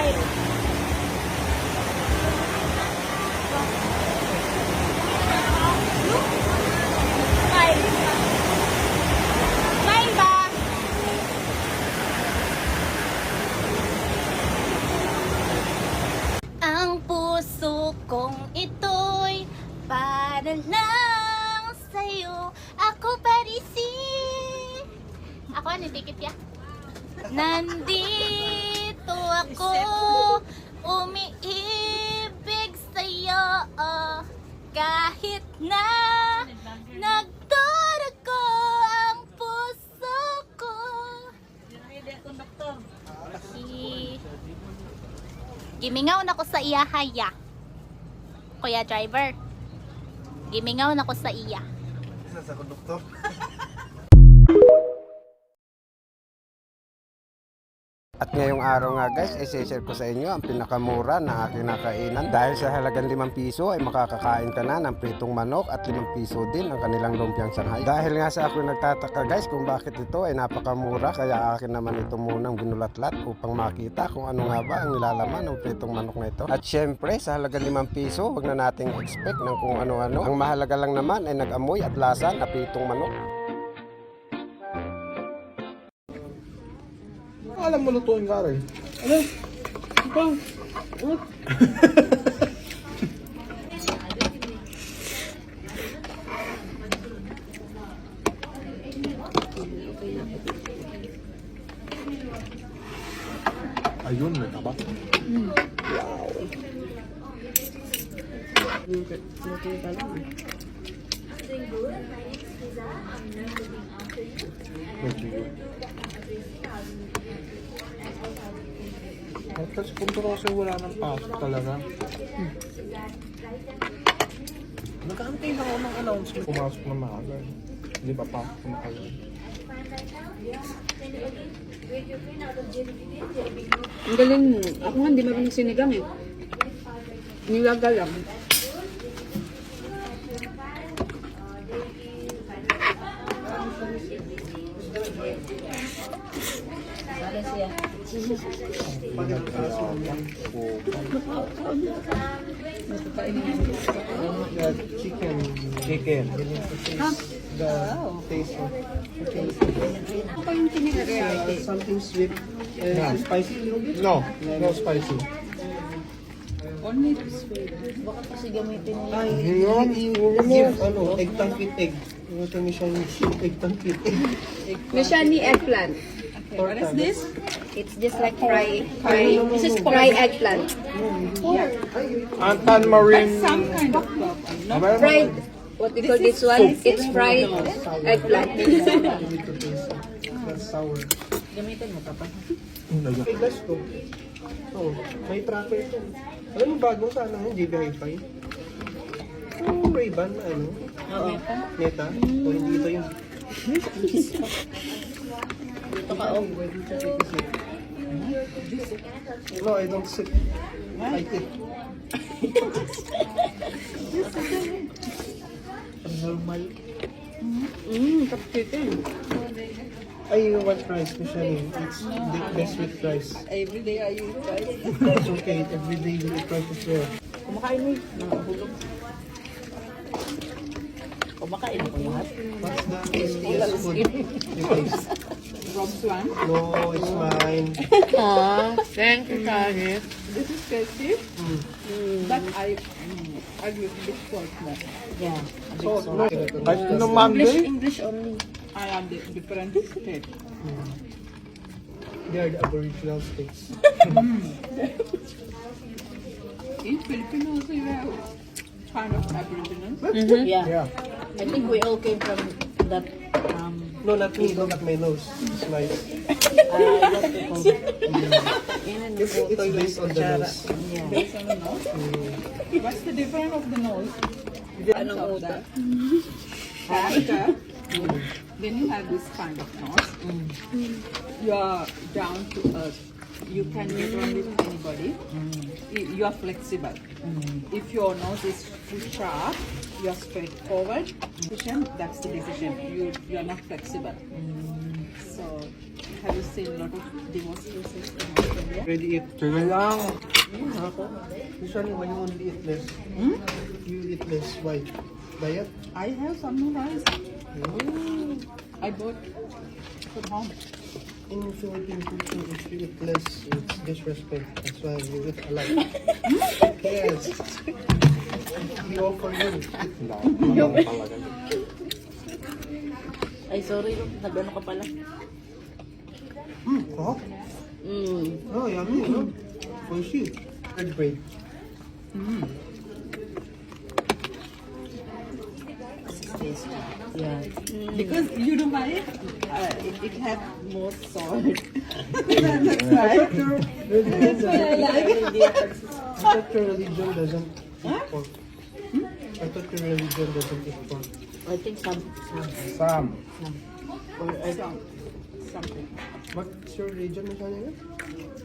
Smile. Smile. Smile ba? Ang puso kong ito'y para lang sa'yo. Ako parisi. Ako ano, tikit ya? Nandito ako, umiibig sa'yo. Kahit na nagdarago ang puso ko. Gimingaw na ko sa iya, haya. Kuya driver. Gimingaw na ko sa iya. Isa sa konduktor. At ngayong araw nga guys, i-share ko sa inyo ang pinakamura na aking nakainan. Dahil sa halagang 5 piso ay makakakain ka na ng pritong manok at 5 piso din ang kanilang lumpiang Shanghai. Dahil nga sa ako nagtataka guys kung bakit ito ay napakamura, kaya akin naman ito munang binulatlat upang makita kung ano nga ba ang nilalaman ng pritong manok na ito. At syempre sa halagang 5 piso, wag na nating expect ng kung ano-ano. Ang mahalaga lang naman ay nag-amoy at lasa na pritong manok. Alam mo lutuin ka rin. Ano? Ito. Ayun, may taba. Wow. Tapos kung kasi wala ng pasok talaga. Nag-aantay lang ako ng announcement. Pumasok na maaga. Hindi pa pa kumakain. Ang galing mo. Ako nga hindi marunong sinigang eh. Nilaga lang. Chicken. Chicken. The taste of Ako yung tinigari. something sweet. Spicy? No, no spicy. Only this way. Ay, yun. Ano, egg tangkit egg. Yung ito niya siya egg tangkit egg. Meshani eggplant. Okay, what is this? It's just like fry eggplant. Antan marine. Some kind of no? Fried, what we call this one? It's fried eggplant. That's sour. Gamitin mo pa pa. May gas ko. Oh, may tracker ito. Alam mo bagong sana yung JB Hi-Fi? Yung Ray-Ban na ano? Oo. Meta? O hindi ito yun. Ito ka oh. No, I don't sit. I eat. Normal. Kapititin. Ay, you want rice specially. It's the best with rice. Every day I eat rice. It's okay. Every day you eat rice as well. Kumakain mo eh. Nakahulog. Kumakain mo lahat. What's the tastiest food you taste? Rob's one. No, it's mine. Thank you, Kahit. This is tasty. But I give big salt na. Yeah. So, no. Kahit no Monday, English only. I am the different state. they are the aboriginal states. In Filipinos, we have kind of Aboriginals. Yeah. I think we all came from that. No, not me. Look at my nose. It's nice. It's based on the nose. Based on the nose. What's the difference of the nose? Anong uda? Africa. Then you have this kind of nose. You are down to earth. You can get on with anybody. You are flexible. If your nose is too sharp, you are straightforward. That's the decision. You are not flexible. So have you seen a lot of divorce cases in Australia? Ready eat. Sige lang. Ako. Usually when you only eat less, you eat less. Why? Diet? I have some rice. I bought from home. In Philippine cooking, if you eat less, it's disrespect. That's why you eat a lot. Yes. We offer you. Ay, sorry, no. Nagano ka pala. Oh, Mm. oh, yummy, no? Oishi. Red bread. Yeah. Because you know why? It had more salt. That's why. That's why I like it. I thought your religion doesn't eat pork. I thought your religion doesn't eat pork. I think some. Or I Something. what's your religion, Miss Anaya?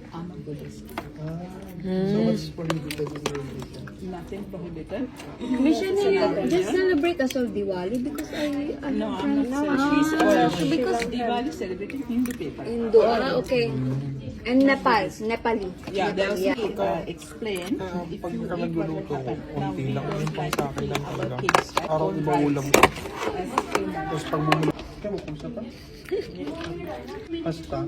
I'm a Buddhist. So what's prohibited in your religion? Nothing prohibited. Missionary, just celebrate as of Diwali because I'm No, I'm not celebrating. because Diwali celebrating Hindu people. Hindu. Okay. And Nepali. Yeah, they also explain if you eat what will happen. Now we don't like to feed our kids on rice as human. Tapos pag bumulong ka, makusa pa. Pasta.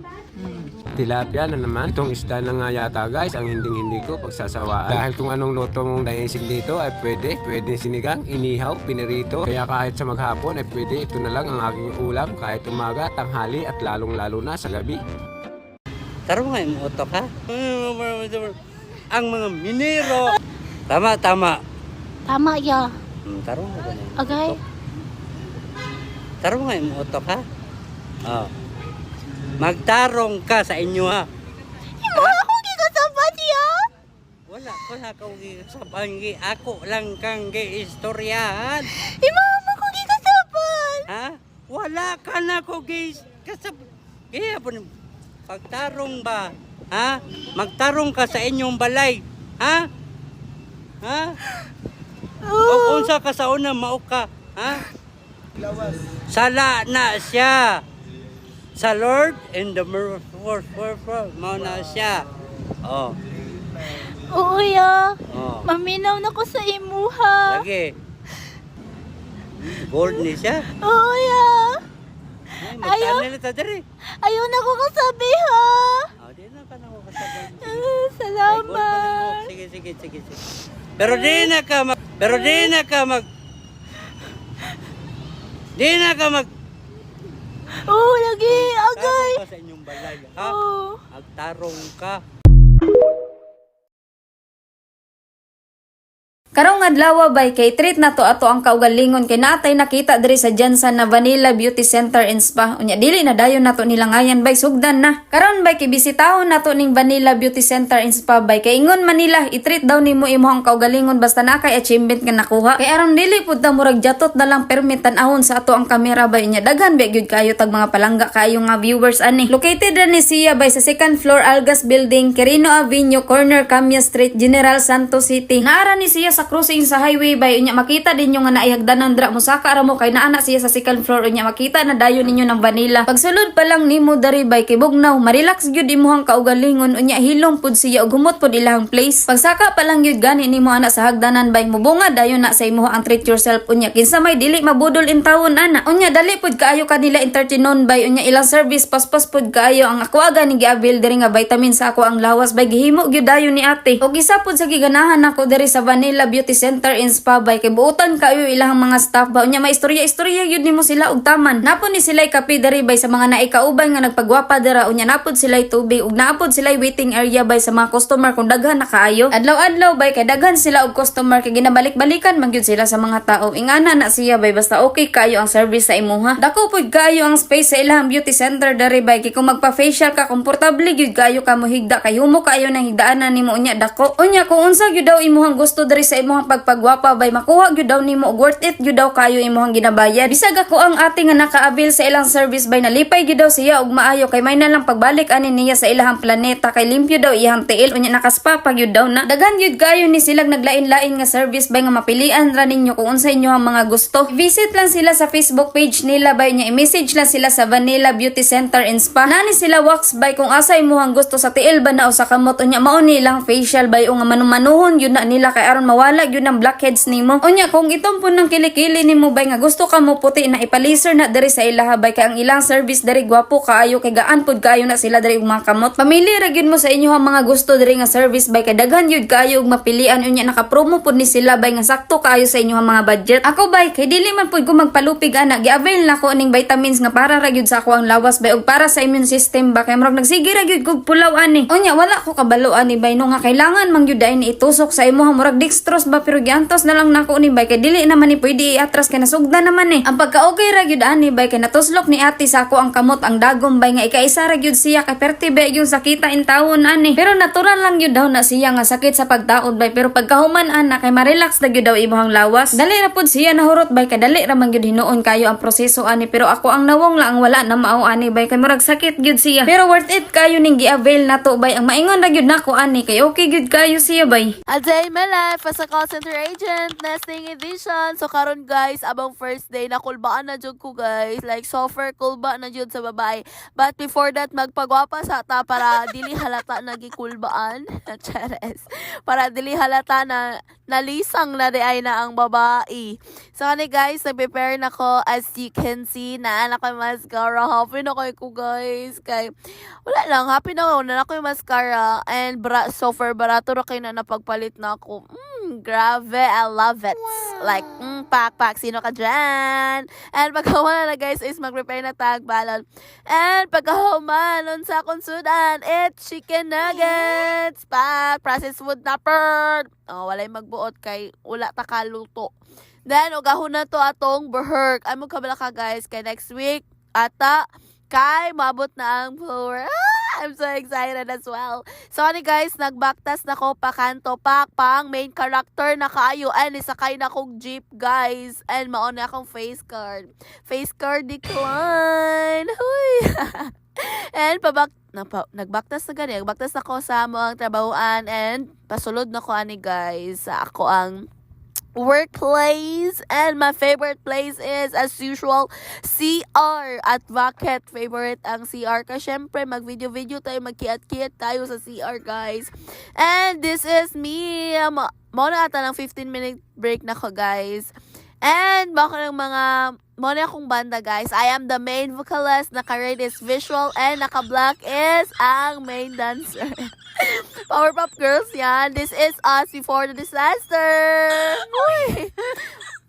Tilapia na naman. Itong isda na nga yata guys, ang hindi ko pagsasawaan. Dahil kung anong luto mong naisip dito ay pwede. Pwede sinigang, inihaw, pinirito. Kaya kahit sa maghapon ay pwede. Ito na lang ang aking ulam kahit umaga, tanghali at lalong-lalo na sa gabi. Taro nga yung utok ha? Ang mga minero. Tama. Tama ya. Taro nga ganyan. Agay. Taro nga yung utok ha? Oh. Magtarong ka sa inyo ha? Imo akong gigasabat ya. Wala kang gisabangi. Ako lang kang giistoryahan. Imo akong gigasabat. Ha? Wala ka na ko kaya po pagtarong ba? Ha? Magtarong ka sa inyong balay. Ha? Ha? O unsa ka sa una mao ka? Ha? Sala na siya. Sa Lord and the merciful mao na siya. Oh. Oo ya. Oh. Maminaw na ko sa imuha. Lagi. Gold ni siya. Oo ya. Ay, magtanil ta diri. Ayaw na ko kasabi ha. Oh, di na ka na ko kasabay. Salamat. Sige. Pero di na ka mag Oo, lagi. Agay. tarong ka sa inyong balay, ha? Oo. Magtarong ka. Karong adlaw bay kay treat nato ato ang kaugalingon kay natay nakita diri sa Jansan na Vanilla Beauty Center and Spa. Unya dili na dayon nato nilangayan bay sugdan na. Karon bay kay bisitahon nato ning Vanilla Beauty Center and Spa bay kay ingon Manila i-treat daw nimo imong kaugalingon basta na kay achievement nga nakuha. Kay aron dili pud ta murag jatot na lang permit tan-ahon sa ato ang kamera bay nya daghan bay gyud kayo tag mga palangga kayo nga viewers ani. Located ra ni siya bay sa second floor Algas Building, Quirino Avenue, corner Camia Street, General Santos City. Naara ni siya sa crossing sa highway bay unya makita din yung nga naihagdanan dra musaka ra mo kay naana siya sa second floor unya makita na dayon ninyo ng Vanilla. Pagsulod pa lang nimo dari bay kay bugnaw marelax gyud imong kaugalingon unya hilom pud siya ug humot pud ilahang place. Pagsaka pa lang gyud gani nimo ana sa hagdanan bay mubunga dayon na sa imo ang treat yourself unya kinsa may dili mabudol in tawon ana. Unya dali pud kaayo kanila entertainon bay unya ilang service paspas pud kaayo ang akwaga ni giabil diri nga vitamin sa ako ang lawas bay gihimo gyud dayon ni ate. Ug isa pud sa giganahan nako diri sa Vanilla Beauty Center and Spa bay kay buutan kayo ilang mga staff ba unya may istorya yun nimo sila og taman. Napod ni sila'y kape diri bay sa mga naikaubay nga nagpagwapa dira unya napod sila'y tubig ug napod sila'y waiting area bay sa mga customer kung daghan na kaayo. Adlaw-adlaw bay kay daghan sila og customer kay ginabalik-balikan man gyud sila sa mga tao. Ingana na siya bay basta okay kayo ang service sa imuha. Dako pud kayo ang space sa ilang beauty center diri bay kay kung magpa-facial ka komportable gyud kayo ka mo higda kay humo kayo nang higdaanan nimo unya dako. Unya kung unsa gyud daw imuhang gusto diri sa sa imong pagpagwapa bay makuha gyud daw nimo og worth it gyud daw kayo imong ginabayad. Bisag ako ang ate nga naka-avail sa ilang service bay nalipay gyud daw siya og maayo kay may na lang pagbalik ani niya sa ilahang planeta kay limpyo daw iyang tiil unya nakaspa pa gyud daw na. Daghan gyud kayo ni silang naglain-lain nga service bay nga mapilian ra ninyo kung unsa inyo ang mga gusto. Visit lang sila sa Facebook page nila bay nya i-message lang sila sa Vanilla Beauty Center and Spa. Nani sila wax bay kung asa imong gusto sa tiil ba na o sa kamot unya mao ni lang facial bay o nga manumanuhon yun na nila kay aron mawala yun ang blackheads nimo. Unya kung itong po ng kilikili nimo bay nga gusto ka mo puti na ipalaser na diri sa ilaha bay kay ang ilang service diri gwapo kaayo kay gaan pud kaayo na sila diri mga kamot. Pamili ra gyud mo sa inyo ang mga gusto diri nga service bay kay daghan gyud kaayo og mapilian unya naka-promo pud ni sila bay nga sakto kaayo sa inyo ang mga budget. Ako bay kay dili man pud ko magpalupig ana gi-avail na ko ning vitamins nga para ra gyud sa ako ang lawas bay og para sa immune system ba kay murag nagsige ra gyud kog pulaw ani. Unya wala ko kabalo ani bay no nga kailangan man gyud ni itusok sa imo murag dextrose ba pero giantos na lang nako ni bay kay dili naman ni pwede iatras kay nasugdan naman ni. Ang pagka-okay ra gyud ani bay kay natuslok ni ate sa ako ang kamot ang dagom bay nga ikaisa ra gyud siya kay perti bay gyud sakita in taon ani. Pero natural lang gyud daw na siya nga sakit sa pagtaod bay pero pagkahuman ana kay ma-relax na gyud daw imong lawas. Dali ra pud siya nahurot bay kay dali ra man gyud hinuon kayo ang proseso ani pero ako ang nawong lang ang wala na mao ani bay kay murag sakit gyud siya. Pero worth it kayo ning gi-avail nato bay ang maingon ra gyud nako ani kay okay gyud kayo siya bay. A day in my life as a call center agent, nesting edition. So karon guys, abang first day na kulbaan na jud ko guys. Like software kulba na jud sa babae. But before that, magpagwapa sa ta para dili halata na gikulbaan. Chares. Para dili halata na nalisang na di ay na ang babae. So kani guys, nag-prepare na ko as you can see na anak ko mascara. Happy na ko guys. Kay wala lang, happy na ko na ako yung mascara and software barato ra kay na napagpalit na ako. Grabe, I love it. Like, pak, sino ka dyan? And pagkahuman na guys is mag-prepare na tag balon. And pagkahuman sa konsudan, it's chicken nuggets. Pak, processed food na bird. Oh, walay magbuot kay wala ta kaluto. Then, ugahon na to atong burhurk. Ay mo kabala ka guys, kay next week, ata, kay mabot na ang floor. I'm so excited as well. So ani guys, nagbaktas na ko pakanto pang main character na kaayo and isakay na kong jeep guys and maon na akong face card. Face card decline. Huy. And nagbaktas na gani. Nagbaktas na ko sa mga trabahoan and pasulod na ko ani guys sa ako ang workplace and my favorite place is as usual CR. At bakit favorite ang CR? Kasi syempre mag video tayo, magkiat-kiat tayo sa CR guys. And this is me. Muna ata ng 15-minute break na ko guys. And baka ng mga muna akong banda guys. I am the main vocalist. Naka-red is visual and naka-black is ang main dancer. Powerpuff Girls yan. This is us before the disaster. Uy!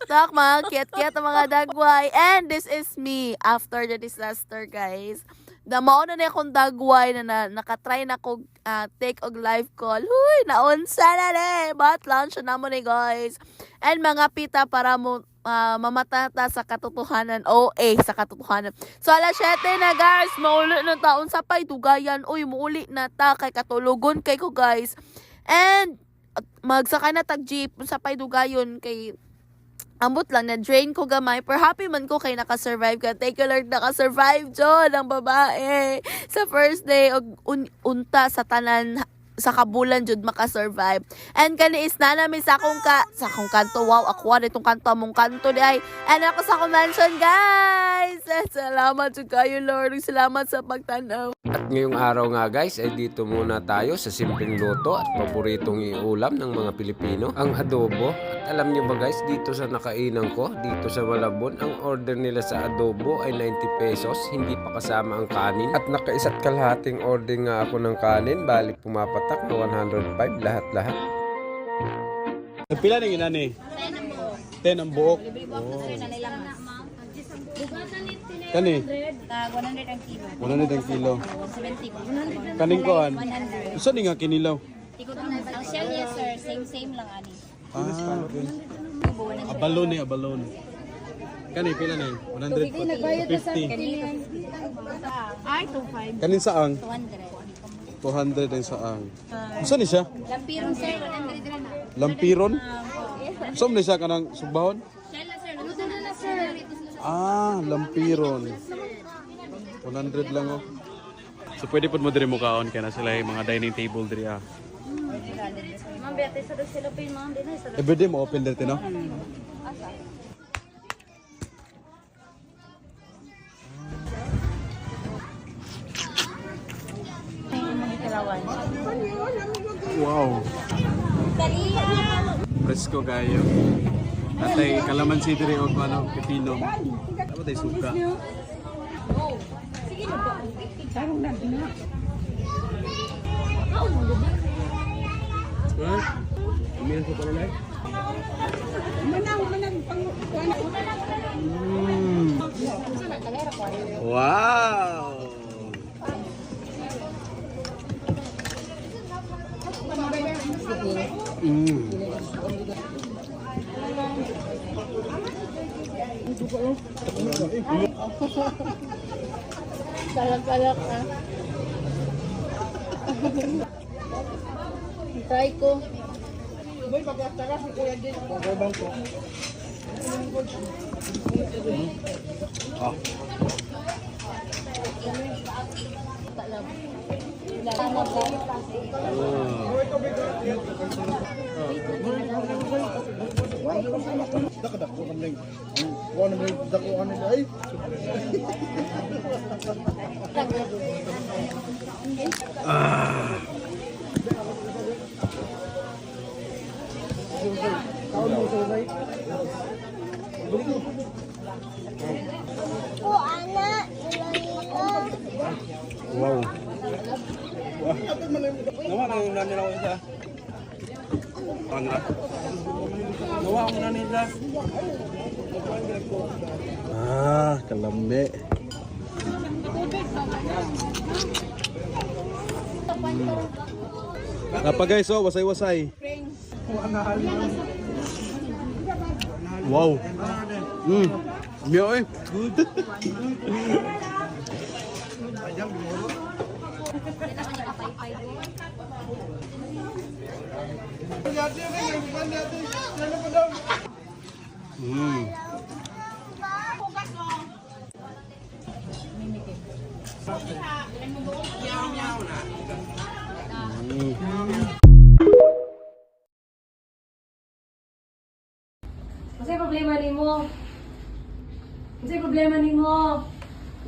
Tak, mga kiat-kiat ang mga dagway. And this is me after the disaster, guys. Mauna na akong dagway na nakatry na ko take og live call. Huy, naunsa na ne. But lunch na mo ni guys. And mga pita para mo mamatata sa katotohanan. Sa katotohanan. So, alas 7 na guys. Mauli ng taon sa pay. Dugayan. Uy, mauli na ta. Kay katulugon kay ko guys. And, magsaka na tag-jeep. Sa pay dugayon. Kay, ambot lang na drain ko gamay. Pero happy man ko kay nakasurvive ka. Thank you Lord, nakasurvive John ang babae. Sa first day, unta sa tanan sa kabulan jud makasurvive. And kani is na namin sa akong kanto. Wow, ako itong kanto mong kanto di ay. And ako sa akong mansion guys. Salamat jud kayo Lord. Salamat sa pagtanaw. At ngayong araw nga guys ay dito muna tayo sa simpleng luto at paboritong iulam ng mga Pilipino, ang adobo. At alam nyo ba guys, dito sa nakainan ko, dito sa Malabon, ang order nila sa adobo ay 90 pesos, hindi pa kasama ang kanin. At nakaisa't kalahating order nga ako ng kanin, bali pumapatak na 105 lahat-lahat. Pila na yun ani? 10 ang buok. Kani? 100 ang kilo. 100 ang kilo. 70. Kaning koan? Usa ni nga kinilaw? Ang shell yes sir, same lang ani. Okay. Abalone. Kani pila na yun? 150. Ay, 25. Kanin saang? 200. 200 ang saang. Saan ni siya? Lampiron sir, 100 rin na. Lampiron? Saan ni siya kanang sugbahon? Luto na na sir. Ah, lampiron. 100 lang oh. So pwede po mo diri mo kaon kaya na sila yung mga dining table diri ah. Ma'am, bete sa sila pa yung mga dinay sa Everyday mo open dito no? Wow. Presko kayo. Atay kalamansi diri og ano pipino. Dapat ay suka. What? Umiyan ko pala lang. Wow! Kalak-kalak ah. Try ko. Wow. Nawa na yung nila ko isa. Ano? Nawa ko na nila. Ah, kalambe. Apa guys, oh, wasay-wasay. Wow. Miyo eh. Kasi problema nimo. Kasi problema nimo.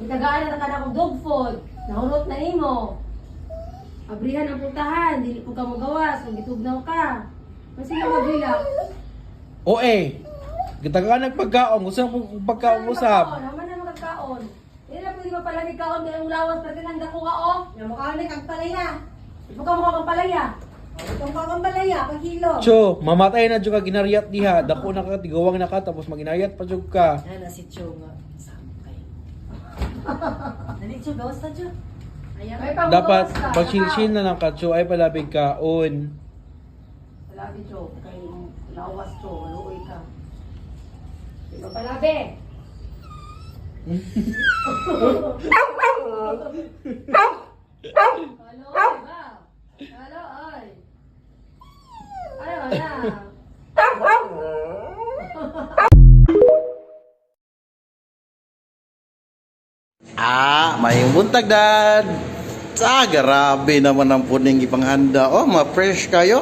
Itagaan na ka ng dog food. Nahurot na nimo. Abrihan ang putahan, dili po ka mo gawas, kung gitugnaw ka. Kasi nga mabilak. O kita ka nagpagkaon, gusto mong pagkaon usap. Naman na magkaon. Hindi na pwede mapalagi kaon kaya yung lawas pati nang dako ka o. Yung mukha na kang palaya. Ipo ka mukha kang palaya. Itong ka kang palaya, pag kilo. Cho, mamatay na jud ka ginariat diha, dako na ka tigawang na ka tapos maginariat pa jud ka. Yan na si Cho nga. Sampay. Dali Cho, gawas na Cho. Dapat pagsilsin na lang ka Cho ay palabig kaon. Palabi Cho, kay lawas Cho, luoy ka. Ito palabi. Halo, oy. Ayaw na. May buntag dad. Grabe naman ang puning ipanghanda. Oh, ma-fresh kayo.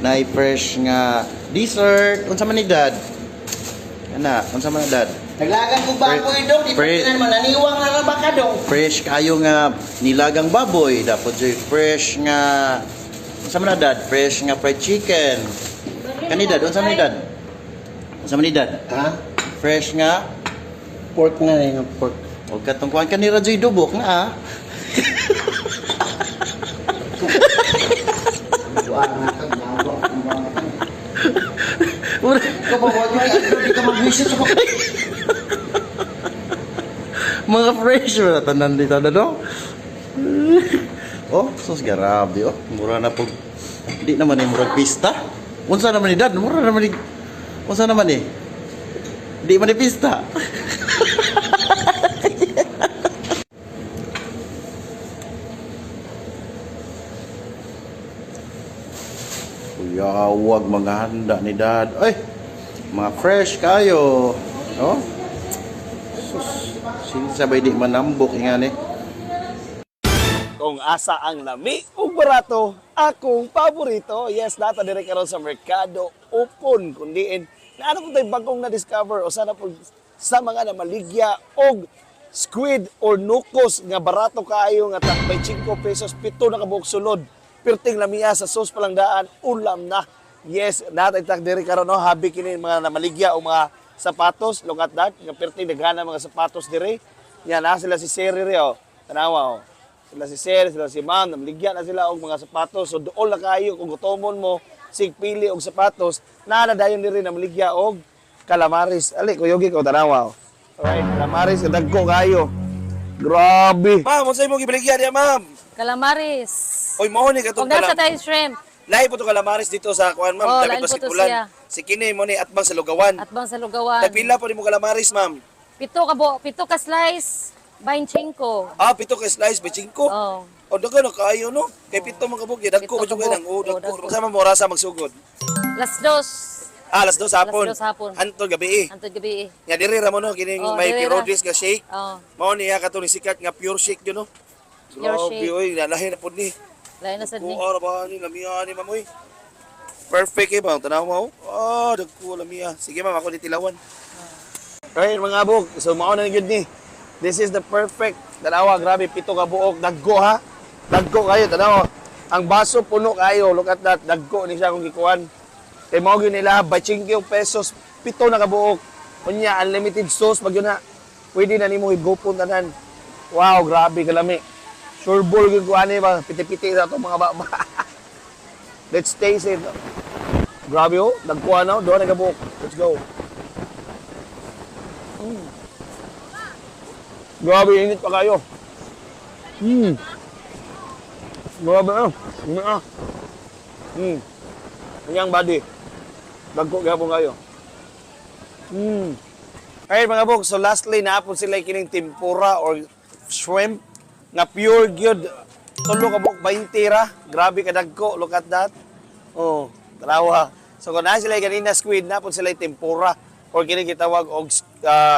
Na-fresh nga dessert. Unsa man ni dad? Ana, unsa man dad? Naglagan ko baboy dong, di pa naman naniwang na ba ka dong? Fresh kayo nga nilagang baboy. Dapat joy fresh nga unsa man dad? Fresh nga fried chicken. Kani dad, unsa man ni dad? Unsa man ni dad? Ha? Fresh nga Pork na rin, pork. o katong kuan kanira joy dubok na Kapag di ka mag-visit ako. mga fresh wala tanan dito na no. Oh, sus grabe oh. Mura na pug di naman ni murag pista. Unsa naman ni dad? Mura naman ni unsa naman ni? Di man ni pista. Uyawag mga handa ni Dad. Ay, mga fresh kayo. Oh. Sus, sinsabay di manambok ingani. Kung asa ang lami ug barato, akong paborito. Yes, data dire karon sa merkado upon kundiin. Na ano kung tayo bagong na-discover o sana po sa mga namaligya og squid or nukos nga barato kaayo nga takbay 5 pesos, 7 na kabuok sulod. Pirting lamiya sa sauce palang daan, ulam na. Yes, natay tak dire karon no, habi kini mga namaligya o mga sapatos, look at that, nga pirting daghana mga sapatos dire. Yan na sila si Seri re oh. Tanawa oh. Sila si Seri, sila si Ma'am, namaligya na sila og mga sapatos. So dool na kayo kung gutomon mo sigpili og sapatos, dayon diri namaligya og calamaris. Ali kuyogi ko tanawa oh. Alright, calamaris dagko kayo. Grabe. Ma'am, unsay mo gibaligya diya, ma'am? Calamaris. Oy, mao ni katong Kung nasa tayo shrimp. Lahi po to calamaris dito sa kuan, ma'am. Oh, Dami lain pa po to sikulan. siya. Si kini mo ni atbang sa lugawan. At bang sa lugawan. Pila po ni mo calamaris, ma'am? 7 ka slice, 25. Ah, 7 ka slice, 5. Oh. O daga na kaayo no. Kay 7 man kabog, dagko Pito mo jud kabog. nang. O Oh, dagko. dagko. Sama mo rasa magsugod. Las 2. Ah, alas 2 hapon. Alas 2 hapon. Anto gabi. Antod gabi. Nya diri ra mo no kining Oh, may diri ra. Pirodis nga shake. Oh. Mao niya katong sikat nga pure shake yun no. Pure Grabe, shake. oy, nalahi na pud ni. Lain na sad ni. Kuha ba ni lamiya ni mamoy. Perfect eh ba? Tanaw mo. Ah, dagko lamiya. Sige ma'am, ako ditilawan. Right, mga abog. So mao na gyud ni. This is the perfect. Tanawa, grabe 7 ka buok. Dagko ha. Dagko kayo, tanawa. Ang baso puno kayo. Look at that. Dagko ni siya kung gikuan. Kay mao gyud nila 25 pesos 7 na ka buok. Unya unlimited sauce pag yun na. Pwede na nimo higupon tanan. Wow, grabe kalami. Sure ball gyud kuan ni ba piti-piti sa to mga baba. Let's taste it. Grabe oh, dagkuan na, doon na ka buok. Let's go. Grabe, init pa kayo. Grabe ah. Yang body. Dagko gapon kayo. Alright mga bok, so lastly naapon sila kining tempura or shrimp nga pure gyud. Tulo ka bok 20 ra. Grabe ka dagko, look at that. Oh, tarawa. So kung na sila ganina squid, naapon sila tempura or kining gitawag og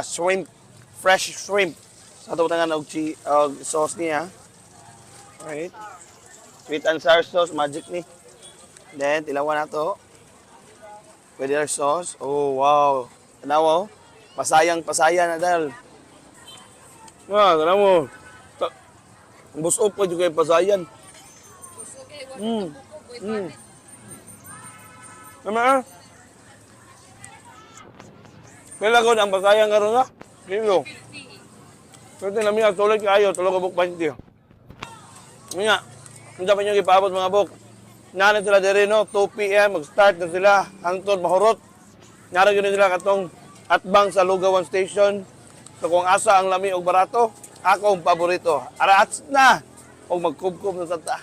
shrimp, fresh shrimp. Sa ato tangan og sauce niya. Alright. Sweet and sour sauce, magic ni. Then, tilawan na to. Pwede na sauce. Oh, wow. Tanaw, pasayang-pasaya na dahil. Ah, tanaw mo. Busog pa juga yung pasayan. Nama? Kailan ko ang pasayang karoon na? Kilo. Pero tinamiya, tulad kayo, tulog ka buk 20. Nga, kung dapat nyo ipaabot mga buk. Nanan sila diri no, 2 PM, mag-start na sila, hangtod mahurot. Naran yun nila katong atbang sa Lugawan Station. So kung asa ang lami og barato, ako ang paborito. Arats na! O magkubkub na sa ta.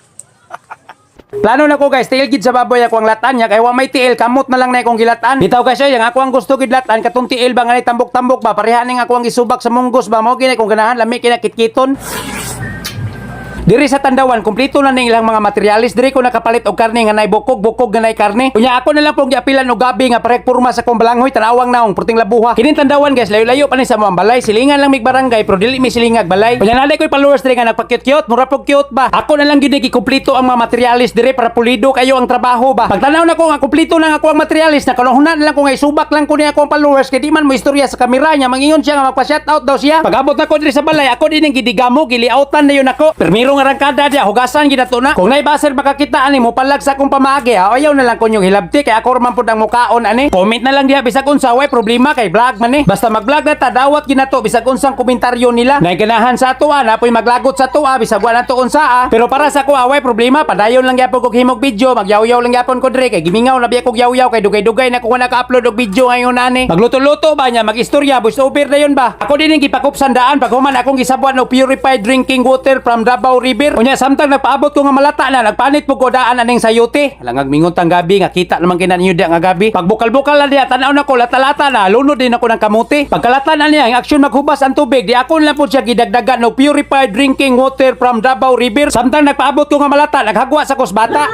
Plano na ko guys, tiil gid sa baboy ako ang latan niya kay wa may tiil kamot na lang na akong gilatan. Bitaw kasi yang ako ang gusto gid latan katong tiil ba nga ni tambok-tambok ba pareha ning ako ang isubak sa munggos ba mao gini kung ganahan lami kina kitkiton. Diri sa Tandawan, kumpleto na ning ilang mga materialis. Diri ko nakapalit og karne nga nay bukog nga nay karne. Unya ako na lang pong giapilan og gabi nga parek purma sa kong balanghoy tanawang naong puting labuha. Kini Tandawan guys, layo-layo pa ni sa mga balay. Silingan lang mig barangay pero dili mi silingag balay. Unya naday koy followers diri nga nagpa-cute-cute, mura pog cute ba. Ako na lang gid gikumpleto ang mga materialis diri para pulido kayo ang trabaho ba. Pagtanaw na ko nga kumpleto na ako ang materialis, nakalunghunan na lang ko nga isubak lang ko ni ako ang followers kay di man mo istorya sa kamera nya mangingon siya nga magpa-shoutout daw siya. Pag-abot na ko diri sa balay, ako din ang gidigamo, giliautan na yun ako. Permiro nga rangkada dia hugasan ginato na. Kung nay baser makakita ani mo palag sa akong pamaagi, ayaw na lang kunyong hilabti kay ako man pud ang mukaon ani. Comment na lang diha bisag unsa way problema kay vlog man ni. Basta mag-vlog na ta dawat ginato bisag unsang komentaryo nila. Nay ganahan sa atoa na poy maglagot sa atoa bisag wala to unsa. Pero para sa ko way problema padayon lang gyapon kog himog video, magyaw-yaw lang gyapon ko dire kay gimingaw na biya kog yaw-yaw kay dugay-dugay na ko naka-upload og video ngayon ani. Magluto-luto ba nya magistorya voice over dayon ba. Ako din ang gipakupsandaan pag human akong gisabuan og purified drinking water from Davao River. Unya samtang nagpaabot ko nga malata na nagpanit po ko daan aning sayuti. Langag mingon tang gabi nga kita naman kina ninyo diya nga gabi. Pagbukal-bukal na diya tanaw na ko lata-lata na lunod din ako ng kamuti. Pagkalata na niya ang aksyon maghubas ang tubig di ako lang po siya gidagdagan no purified drinking water from Davao River. Samtang nagpaabot ko nga malata naghagwa sa kusbata.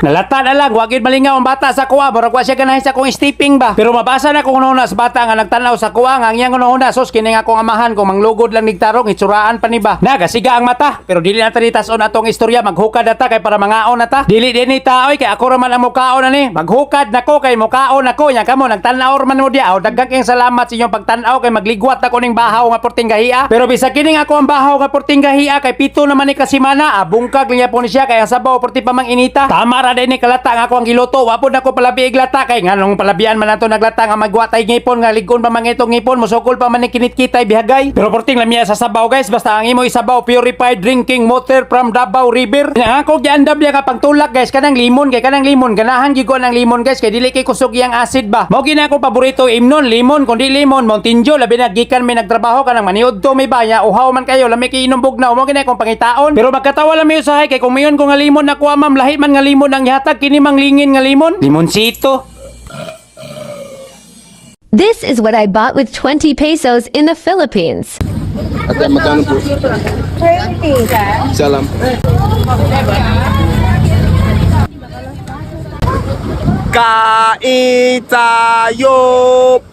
Nalata na lang, wagid malingaw ang bata sa kuwa, murag wa siya ganahin sa kong stepping ba. Pero mabasa na kung una sa bata nga nagtanaw sa kuwa nga ang iyang una sos kini nga akong amahan kung manglugod lang nigtarong itsuraan pa ni ba. Nagasiga ang mata, pero dili na tani tason atong istorya maghukad ata kay para mangaon na ta. Dili din ni taoy kay ako raman ang mukaon na ni. Maghukad nako kay mukaon nako nya kamo nagtanaw man mo dia. Daghan kayong salamat sa inyong pagtanaw kay magligwat ako ning bahaw nga porting gahia. Pero bisag kini nga ako ang bahaw nga porting gahia kay pito naman ni kasimana, bungkag niya po ni siya kay ang sabaw porti pa mang inita. Tama ra din ni kalata nga ako ang giluto, wapod nako palabi iglata kay nganong palabian man nato naglata nga magwatay ngipon nga ligon pa mang itong ngipon musukol pa man ni kinit-kitay bihagay. Pero porting lamiya sa sabaw guys, basta ang imo isabaw purified drinking water from Davao River. Nga ako giandam diya ka pangtulak guys, kanang limon kay kanang limon ganahan gyud ko ng limon guys kay dili kay kusog iyang acid ba. Mao gina ako paborito imnon limon kundi limon Mountain Dew labi na gikan may nagtrabaho kanang maniud to may baya uhaw man kayo lami kay inom bugnaw mo gina akong pangitaon. Pero magkatawa lang mi usahay kay kung mayon ko nga limon na kuha ma'am lahi man nga limon ang ihatag kini mang lingin nga limon. Limonsito. This is what I bought with 20 pesos in the Philippines. Ate, magkano po? 30. Salam. Kain tayo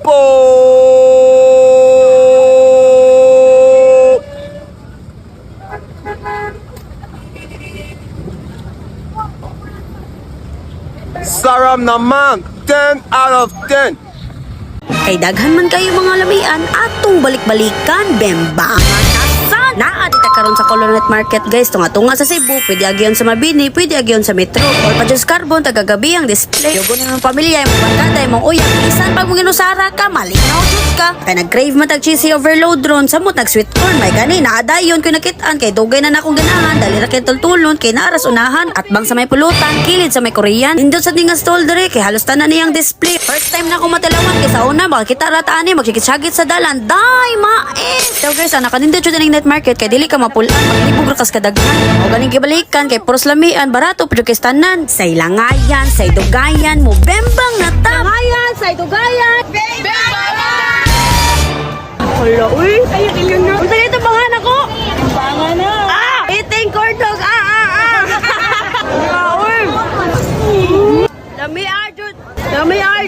po! Sarap naman! 10 out of 10! Kay daghan man kayo mga lamian atong balik-balikan bembangan kasan naa dita karon sa Colonet Market guys tunga-tunga sa Cebu pwede agyon sa Mabini pwede agyon sa Metro or pa Diyos Carbon tagagabi ang display yogo na ng pamilya yung barkada yung uyang isan pag mong inusara ka malinaw jud ka kay nag-crave man tag cheesy overload ron samot nag sweet corn may gani naadayon ko nakitaan kay dugay na akong ganahan dali ra kay tultulon kay naras unahan at bang sa may pulutan kilid sa may Korean indot sa tinga stall dire kay halos tanan niyang display first time na ako matalawan kay sa una baka kita rataan ni magsikit-sagit sa dalan day mais so guys ana kanindot jud ning net market kay dili ka mapulan maglibog ra kas kadaghan o ganing gibalikan kay puros lamian barato pud kay tanan say langayan say dugayan mo bembang na ta langayan say dugayan bembang hala uy ayo ilyon na unsa ito bangan ako bangan na eating corn dog uy lami ajud lami ay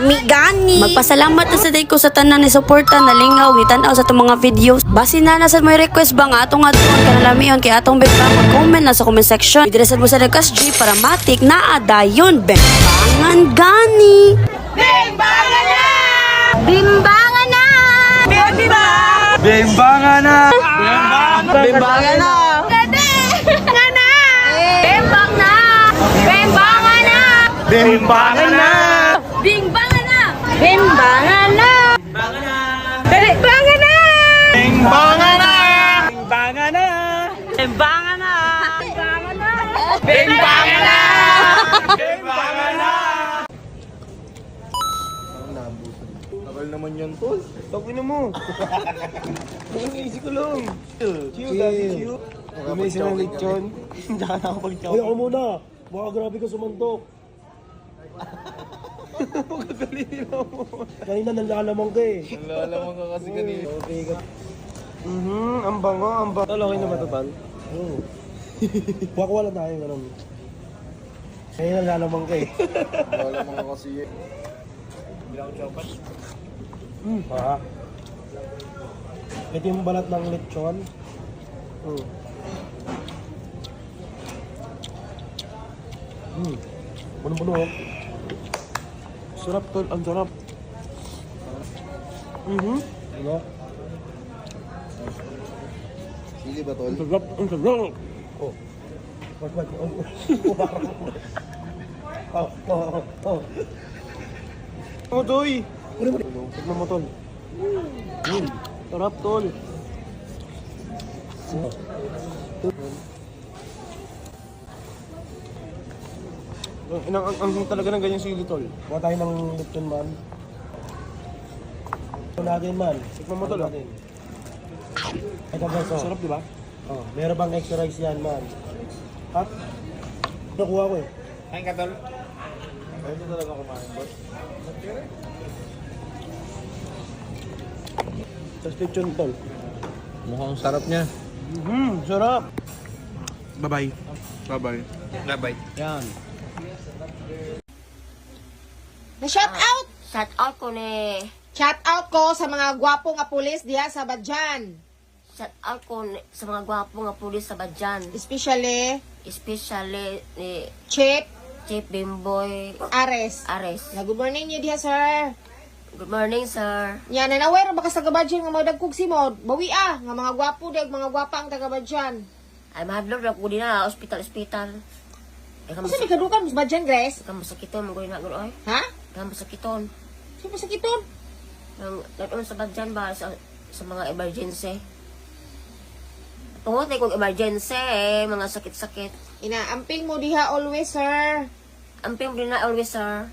Migani. Magpasalamat na sa day ko sa tanan ni suporta na lingaw ni tan-aw sa itong mga videos. Basi na sa may request ba nga atong adton kanalamiyon kay atong bigla mag-comment na sa comment section. Idresan mo sa Nagkas G para matik na adayon bembangan gani. Bembangan na! Bimbangan na! Bimbangan! Bimbangan na! Bembangan na! Bembangan na! Bembang na! Bembangan na! Bimbangan na! Bimbangan na! Bimbangan na! Bimbangan na! Bimbangan na! Bimbangan na. Bimbangan na! Bimbangan na! Bimbangan na! Tagal naman yan, tol. Tapin na mo. Easy ko lang. Chill, dati chill. May isang lechon. Diyan na ako pag-chow. Ay, ako muna. Baka grabe ka sumantok. Gagalinin mo. Kanina nalalamang ka eh. Nalalamang ka kasi kanina. Okay ka. Ang bango, ang bango. Tol, okay na ba ito, Tal? Oo. Wala tayo, ganun. Kanina nalalamang ka eh. Nalalamang ka kasi eh. Hindi ako chopat. Ito yung balat ng lechon. Puno-puno. Sarap tol, ang sarap. Ano? Sige ba tol? Ang sarap, ang sarap. Oh. Wag. Oh, toy. Tignan mo tol. Sarap tol. Ang talaga ng ganyan sili, tol. Kuha tayo ng Lipton, man. Ito natin, man. Tikman mo, tol. Ito ba ito? Sarap, di ba? Oh, meron bang extra rice yan, man? Ha? Nakuha ko eh. Kain ka, tol? Kain ko talaga kumain, boss. Tapos lechon, tol. Mukhang sarap niya. Sarap. Bye-bye. Bye-bye. Bye-bye. Yan. Na-shout out! Shout out ko ni. Shout out ko sa mga gwapo nga pulis diha sa Badjan. Shout out ko sa mga gwapo nga pulis sa Badjan. Especially Ni Chip Chief Bimboy Ares. Na good morning niyo diha, sir. Good morning, sir. Yan, nanaway ra baka sa Badjan nga mga dagkog simod. Bawi nga mga gwapo dag mga gwapa ang taga Badjan. Ay, mahadlok na ko din na, hospital. Kasi may kadukan sa Badjan, Grace. Kamu sakiton, mga na gulo ay. Ha? Kamu sakiton. Sino sakiton? Nag-on sa Badjan ba sa mga emergency? Tungod na kong emergency mga sakit-sakit. Inaamping mo diha always, sir. Amping din na always, sir.